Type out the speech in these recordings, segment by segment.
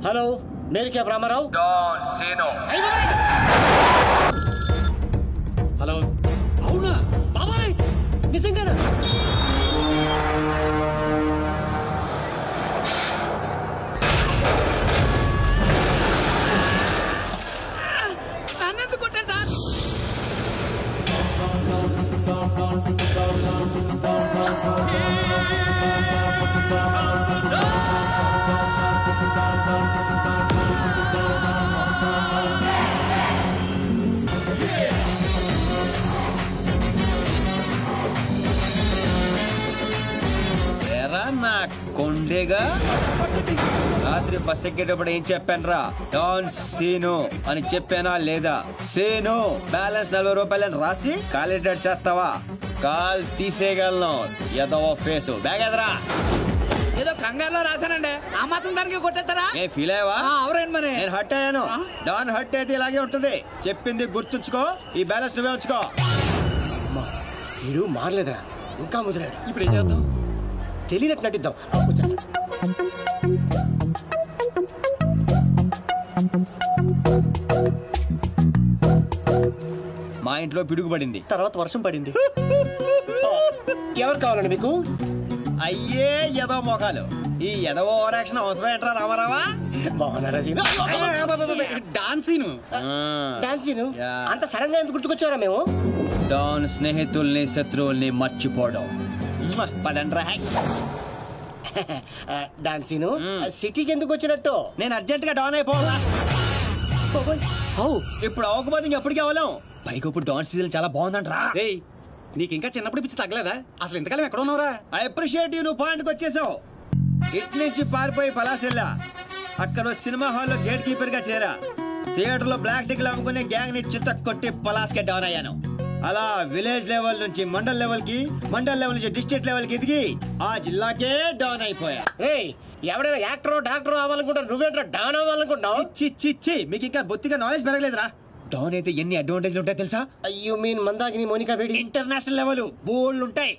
Hello మేరీ cab Ramarao. Hello అవునా బాబాయ్ నిజంగానా? అన్నెందుకు కొట్టారు సార్? నా కొండేగా రాత్రి బస్ ఎక్కేటప్పుడు ఏం చెప్పాను రా? డాన్ సీను అని చెప్పానా లేదా? సీను బ్యాలెన్స్ 40 రూపాయలని రాసి కాలిడేట్ చేస్తావా? కాల్ తీసేయగలను. ఏదో ఫేసు బ్యాగ్ ఎదరా. ఏదో కంగారులో రాశానండి, ఆ మాత్రం దానికి కొట్టేస్తారా? నేను ఫీల్ అయ్యావా? అవునండి మరి. నేను హట్ అయ్యాను. డాన్ హట్ అయితే ఇలాగే ఉంటుంది. చెప్పింది గుర్తుంచుకో. ఈ బ్యాలెన్స్ నువ్వే ఉంచుకో. వీడు మారలేదురా, ఇంకా ముదిరాడు. ఇప్పుడు ఏం చేద్దాం? తెలియనట్టు నటిద్దాం. మా ఇంట్లో పిడుగు పడింది, తర్వాత వర్షం పడింది. ఎవరు కావాలండి మీకు? అయ్యే ఎదో మోకాలు. ఈ ఎదవ ఓవరాక్షన్ అవసరం ఏంట్రా రామారావా? బాగున్నారా సీను? డాన్సీను డాన్సీను అంత సడన్ గా ఎందుకు గుర్తుకొచ్చారా మేము? డాన్ స్నేహితుల్ని శత్రువుల్ని మర్చిపోవడం. పదండ్రా. డాన్సీను సిటీకి ఎందుకు వచ్చినట్టు? నేను అర్జెంట్ గా డాన్ అయిపోవాలా? ఇప్పుడు అవ్వకపోతే ఇంకెప్పటికీ అవ్వలేం. పైకి ఇప్పుడు డాన్ సీజన్ చాలా బాగుందంట్రా. నీకు ఇంకా చిన్నప్పుడు పిచ్చి తగ్గలేదా? అసలు ఇంతకాలం ఎక్కడ ఉన్నావురా? I appreciate you. నువ్వు పాయింట్కి వచ్చేసావు. ఇట్ నుంచి పారిపోయి పలాసెల్లా. అక్కడ సినిమా హాల్లో గేట్ కీపర్ గా చేరా. థియేటర్ లో బ్లాక్ టికెట్లు అమ్ముకునే గ్యాంగ్ ని చిత్త కొట్టి పలాస్కే డౌన్ అయ్యాను. అలా విలేజ్ లెవెల్ నుంచి మండల్ లెవెల్ కి, మండల్ లెవెల్ నుంచి డిస్ట్రిక్ట్ లెవెల్ కి ఎదిగి ఆ జిల్లాకే డౌన్ అయిపోయా. ఎవడైనా యాక్టర్ డాక్టర్ అవ్వాలనుకుంటా, నువ్వేంట్రా డాన్ అవ్వాలనుకుంటున్నావు? చిచ్చి మీకు ఇంకా బొత్తిగా నాలెడ్జ్ పెరగలేదురా. డౌన్ అయితే ఎన్ని అడ్వాంటేజ్లు ఉంటాయి తెలుసా? You mean Mandakini Monika Bedi? International level bold ఉంటాయి.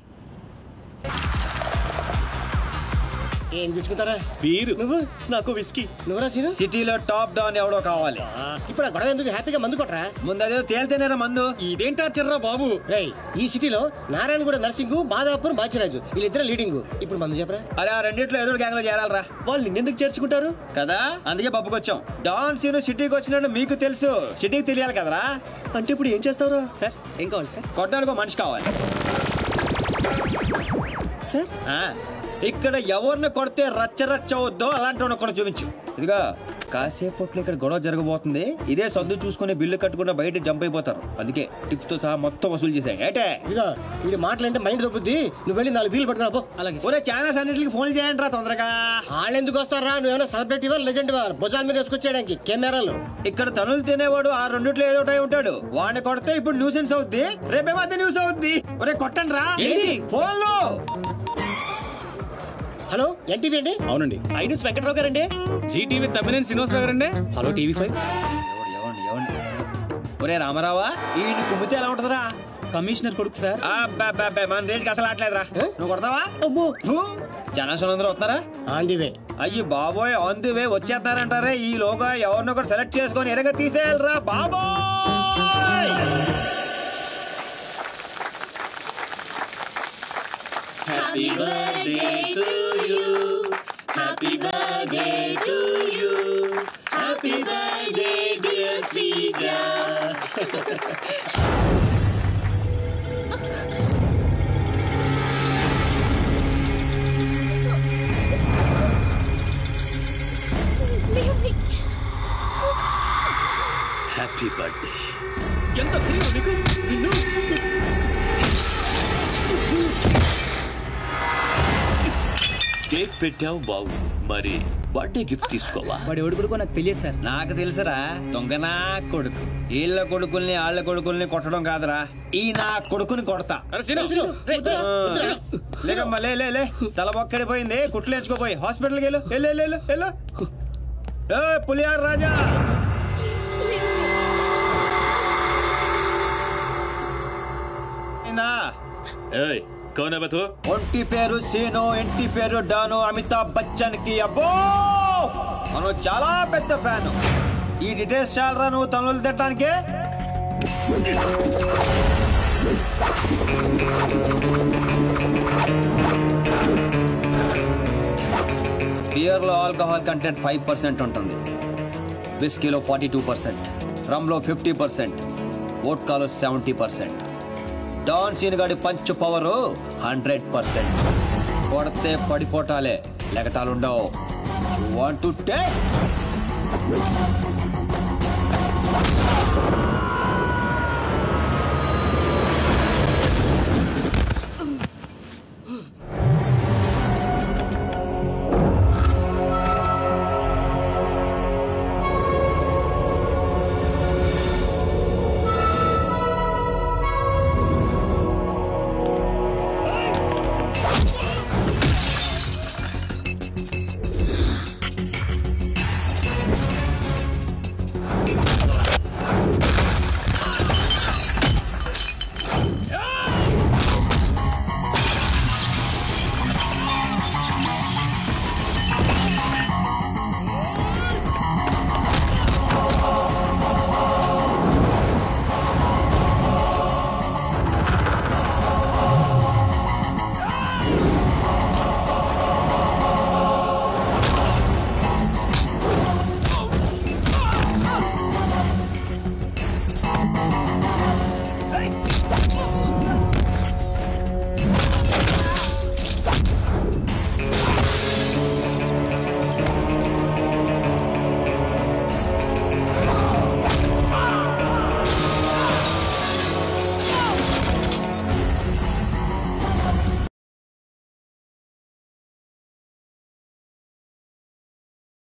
ఏం తీసుకుంటారా? బీరు. నువ్వు? నాకు విస్కీ. నువ్వురా సీను? సిటీలో టాప్ డౌన్ ఎవడో కావాలి. ఇప్పుడు ఆ గొడవ ఎందుకు? హ్యాపీగా మందు కొట్టరా. ముందు అదే తేలితేనేరా మందు. ఇదేంటా చిర్రా బాబు? రేయ్ ఈ సిటీలో నారాయణగూడ నర్సింగ్, మాదాపూర్, బాచిరాజు వీళ్ళిద్దరు లీడింగ్. ఇప్పుడు మందు చెప్పరా. అరే ఆ రెండిట్లో ఎదురు గ్యాంగ్ లో చేరాలరా. వాళ్ళు నిన్నెందుకు చేర్చుకుంటారు కదా, అందుకే పప్పుకొచ్చాం. డాన్ సీను సిటీకి వచ్చినట్టు మీకు తెలుసు, సిటీకి తెలియాలి కదరా. అంటే ఇప్పుడు ఏం చేస్తావురా? సార్ ఏం కావాలి సార్? కొట్టడానికి మనిషి కావాలి సార్. ఇక్కడ ఎవరిని కొడితే రచ్చ రచ్చ అవుద్దో అలాంటి కూడా చూపించు. ఇదిగా కాసేపట్లో ఇక్కడ గొడవ జరగబోతుంది. ఇదే సొంత చూసుకుని బిల్లు కట్టుకున్న బయట జంప్ అయిపోతారు. అందుకే టిప్స్ తో సహా మొత్తం వసూలు చేశాయి. ఏటే ఇదిగా వీడి మాటలంటే మైండ్ దొబ్బుద్ది. నువ్వు వెళ్ళి 4 బీలు పట్టుకురా పో. అలాగే. ఒరే ఛానల్స్ అన్నింటికి ఫోన్ చేయండి రా తొందరగా. వాళ్ళు ఎందుకు వస్తారా? నువ్వేమైనా సెలబ్రిటీవా, లెజెండ్వా? భుజాల మీద వేసుకొచ్చేయడానికి కెమెరాలు. ఇక్కడ తనులు తినేవాడు ఆ రెండిట్లో ఏదో ఒకటి ఉంటాడు. వాడిని కొడితే ఇప్పుడు న్యూసెన్స్ అవుద్ది, రేపేమో అదే న్యూస్ అవుద్ది. ఒరే కొట్టండి రా ఫోన్లో. హలో ఎన్టీవీ అండి? అవునండి. ఐన్యూస్ వెంకట్రావు గారండి? జీటీవీ తమ్మినేని శ్రీనివాసరావు గారండి? Hello TV5. ఒరే రామారావా, ఈ కుమ్మితే ఎలా ఉంటదిరా? కమిషనర్ కొడుకు సార్. మన రేంజ్కి అసలు ఆటలేదురా. నువ్వు కొడతావా? అమ్మో జనాశనం అందరూ వస్తున్నారా? On the way. అయ్యి బాబోయ్, ఆన్ ది వే వచ్చేస్తారంటారే. ఈ లోగా ఎవరినో ఒకటి సెలెక్ట్ చేసుకొని ఎరగ తీసేయాలరా బాబోయ్. Happy birthday to you. Happy birthday to you. Happy birthday dear Srija. Happy birthday. ఎంత ధైర్యం నీకు? నిన్ను కేక్ పెట్టావు బావు, మరి బర్త్డే గిఫ్ట్ తీసుకోవా? వాడు ఎవడు కొడుకో నాకు తెలియదు సార్. నాకు తెలుసురా, దొంగనా కొడుకు. వీళ్ళ కొడుకుల్ని వాళ్ళ కొడుకుల్ని కొట్టడం కాదురా, ఈ నా కొడుకుని కొడతా. లేకమ్మా లే లే లే, తల బొక్కడిపోయింది, కుట్లు ఎంచుకోపోయి హాస్పిటల్కి వెళ్ళు. వెళ్ళు పులియార్ రాజా. ఏయ్ కౌన్ హై బతూ? ఒంటి పేరు సీను, ఇంటి పేరు డాను, అమితాబ్ బచ్చన్ కి అబ్బో మనం చాలా పెద్ద ఫ్యాన్. ఈ డీటెయిల్స్ చాలరా నువ్వు తనులు తిట్టడానికే? బియర్ లో ఆల్కహాల్ కంటెంట్ 5% ఉంటుంది, విస్కీలో 42%, రమ్ లో 50%, వోడ్కాలో 70%. డాన్ సీన్ గాడి పంచ్ పవర్ 100%. కొడితే పడిపోటాలే, లెగటాలుండవు. Want to take?